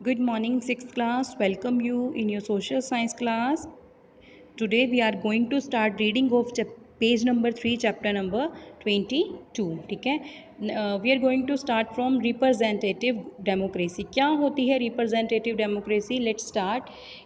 Good morning, 6th class. Welcome you in your social science class. Today we are going to start reading of page number 3, chapter number 22. ठीक है, we are going to start from representative democracy. क्या होती है representative democracy? Let's start.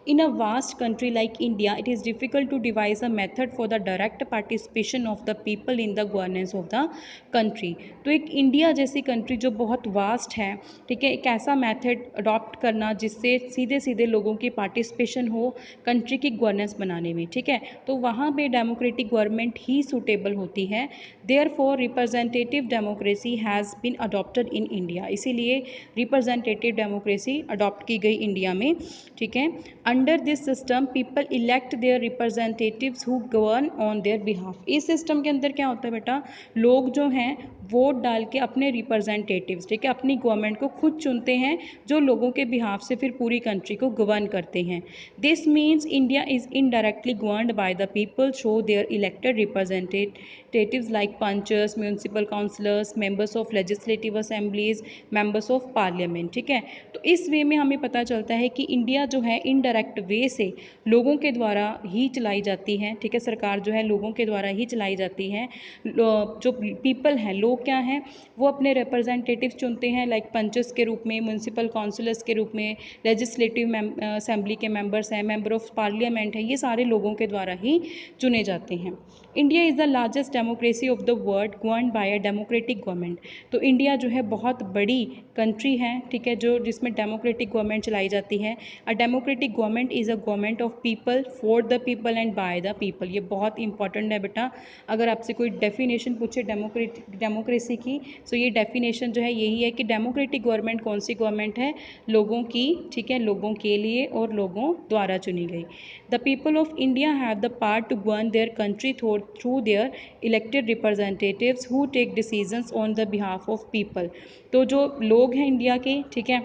In a vast country like India it is difficult to devise a method for the direct participation of the people in the governance of the country. तो एक India जैसी country जो बहुत vast है, ठीक है, एक ऐसा मेथड अडॉप्ट करना जिससे सीधे सीधे लोगों की पार्टिसिपेशन हो कंट्री की गवर्नेंस बनाने में, ठीक है, तो वहाँ पे डेमोक्रेटिक गवर्नमेंट ही सूटेबल होती है. Therefore representative democracy has been adopted in India. इसीलिए रिप्रेजेंटेटिव डेमोक्रेसी अडॉप्ट की गई इंडिया में, ठीक है. Under this system people elect their representatives who govern on their behalf. इस सिस्टम के अंदर क्या होता है बेटा, लोग जो हैं वोट डाल के अपने रिप्रेजेंटेटिव्स, ठीक है, अपनी गवर्नमेंट को खुद चुनते हैं जो लोगों के बिहाफ से फिर पूरी कंट्री को गवर्न करते हैं. This means India is indirectly governed by the people through their elected representatives like panches, municipal councillors, members of legislative assemblies, members of parliament, ठीक है. तो इस वे में हमें पता चलता है कि इंडिया जो है इनडायरेक्ट वे से लोगों के द्वारा ही चलाई जाती है, ठीक है, सरकार जो है लोगों के द्वारा ही चलाई जाती है. जो पीपल हैं, लोग क्या हैं, वो अपने रिप्रेजेंटेटिव चुनते हैं लाइक पंचेस के रूप में, म्यूनसिपल काउंसिलर्स के रूप में, लेजिस्लेटिव असेंबली के मेंबर्स हैं, मेंबर ऑफ पार्लियामेंट है, ये सारे लोगों के द्वारा ही चुने जाते हैं. India is the largest democracy of the world govern by a democratic government. तो इंडिया जो है बहुत बड़ी कंट्री है, ठीक है, जो जिसमें डेमोक्रेटिक गवर्नमेंट चलाई जाती है. A democratic government is a government of people for the people and bye the people. ये बहुत इंपॉर्टेंट है बेटा. अगर आपसे कोई डेफिनेशन पूछे डेमोक्रेसी की, तो ये डेफिनेशन जो है यही है कि डेमोक्रेटिक गवर्नमेंट कौन सी गवर्नमेंट है, लोगों की, ठीक है, लोगों के लिए और लोगों द्वारा चुनी गई. The people of India have the power to govern their country through their elected representatives who take decisions on the behalf of people. तो जो लोग हैं इंडिया के, ठीक है,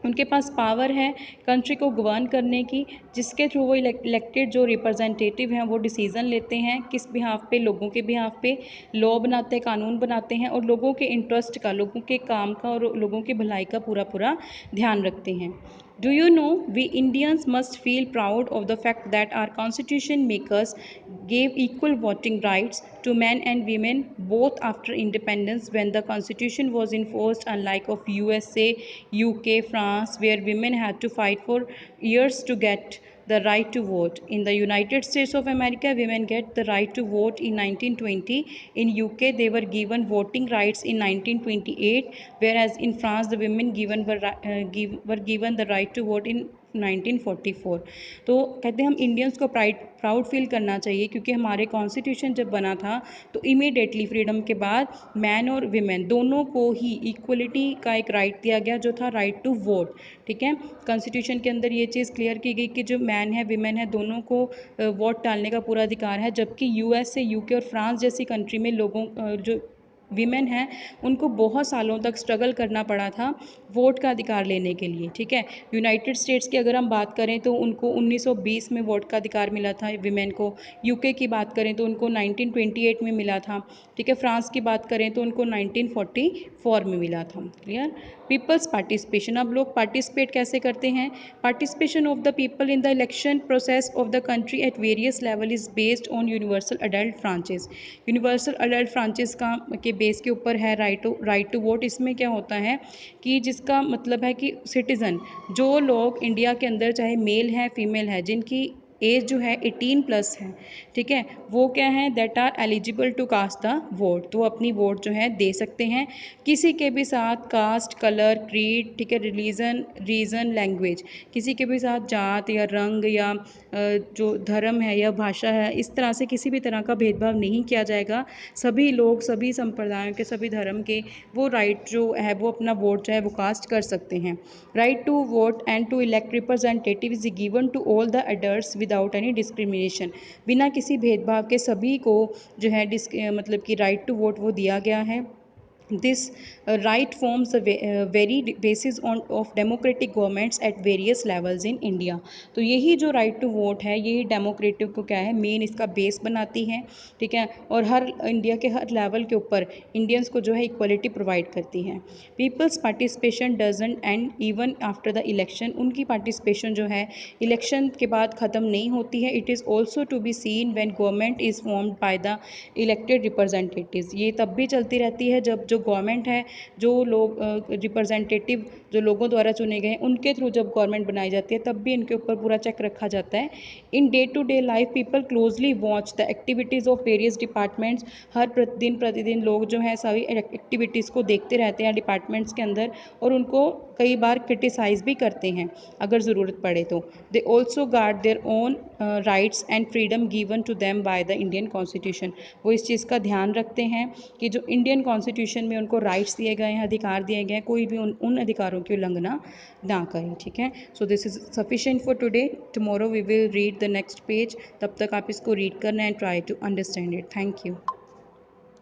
उनके पास पावर है कंट्री को गवर्न करने की, जिसके थ्रू वो इलेक्टेड जो रिप्रेजेंटेटिव हैं वो डिसीज़न लेते हैं किस बिहाफ पे, लोगों के बिहाफ पे लॉ बनाते हैं, कानून बनाते हैं और लोगों के इंटरेस्ट का, लोगों के काम का और लोगों की भलाई का पूरा पूरा ध्यान रखते हैं. Do you know, we Indians must feel proud of the fact that our constitution makers gave equal voting rights to men and women both after independence when the constitution was enforced, unlike of USA, UK, France, where women had to fight for years to get the right to vote. In the United States of America, women get the right to vote in 1920. In UK, they were given voting rights in 1928, whereas in France, the women were given the right to vote in 1944. तो कहते हैं हम Indians को proud feel करना चाहिए क्योंकि हमारे constitution जब बना था तो इमीडिएटली फ्रीडम के बाद मैन और विमेन दोनों को ही इक्वलिटी का एक राइट दिया गया जो था राइट टू वोट, ठीक है. कॉन्स्टिट्यूशन के अंदर ये चीज़ क्लियर की गई कि जो मैन है विमेन है दोनों को वोट डालने का पूरा अधिकार है, जबकि यूएस से यूके और फ्रांस जैसी कंट्री में लोगों जो वीमेन हैं उनको बहुत सालों तक स्ट्रगल करना पड़ा था वोट का अधिकार लेने के लिए, ठीक है. यूनाइटेड स्टेट्स की अगर हम बात करें तो उनको 1920 में वोट का अधिकार मिला था वीमेन को. यूके की बात करें तो उनको 1928 में मिला था, ठीक है. फ्रांस की बात करें तो उनको 1944 में मिला था. क्लियर. People's participation. अब लोग पार्टिसिपेट कैसे करते हैं? Participation of the people in the election process of the country at various level is based on universal adult franchise. Universal adult franchise का के बेस के ऊपर है राइट टू वोट. इसमें क्या होता है कि जिसका मतलब है कि सिटीज़न, जो लोग इंडिया के अंदर चाहे मेल है फीमेल है जिनकी एज जो है 18+ है, ठीक है, वो क्या है that are eligible to cast the vote. तो अपनी वोट जो है दे सकते हैं किसी के भी साथ कास्ट, कलर, क्रीड, ठीक है, रिलीजन, रीजन, लैंग्वेज, किसी के भी साथ जात या रंग या जो धर्म है या भाषा है, इस तरह से किसी भी तरह का भेदभाव नहीं किया जाएगा. सभी लोग सभी संप्रदायों के सभी धर्म के वो राइट जो है वो अपना वोट जो है वो कास्ट कर सकते हैं. Right to vote and to elect representative is given to all the adults without any discrimination. बिना किसी भेदभाव के सभी को जो है मतलब कि राइट टू वोट वो दिया गया है. This right forms the very basis on of democratic governments at various levels in India. तो यही जो राइट टू वोट है यही डेमोक्रेटिक को क्या है मेन इसका बेस बनाती है, ठीक है, और हर इंडिया के हर लेवल के ऊपर इंडियंस को जो है इक्वलिटी प्रोवाइड करती है. People's participation doesn't end even after the election. उनकी पार्टिसिपेशन जो है इलेक्शन के बाद ख़त्म नहीं होती है. It is also to be seen when government is formed by the elected representatives. ये तब भी चलती रहती है जब जो गवर्नमेंट है, जो लोग रिप्रेजेंटेटिव जो लोगों द्वारा चुने गए हैं उनके थ्रू जब गवर्नमेंट बनाई जाती है तब भी इनके ऊपर पूरा चेक रखा जाता है. In day to day life people closely watch the activities of various departments. हर प्रतिदिन लोग जो है सभी एक्टिविटीज़ को देखते रहते हैं डिपार्टमेंट्स के अंदर और उनको कई बार क्रिटिसाइज़ भी करते हैं अगर ज़रूरत पड़े तो. They also guard their own rights and freedom given to them by the Indian constitution. वो इस चीज़ का ध्यान रखते हैं कि जो इंडियन कॉन्स्टिट्यूशन में उनको राइट्स दिए गए हैं, अधिकार दिए गए हैं, कोई भी उन अधिकारों की उल्लंघना ना करें, ठीक है. So this is sufficient for today. Tomorrow we will read the next page. तब तक आप इसको रीड करना and try to understand it. Thank you.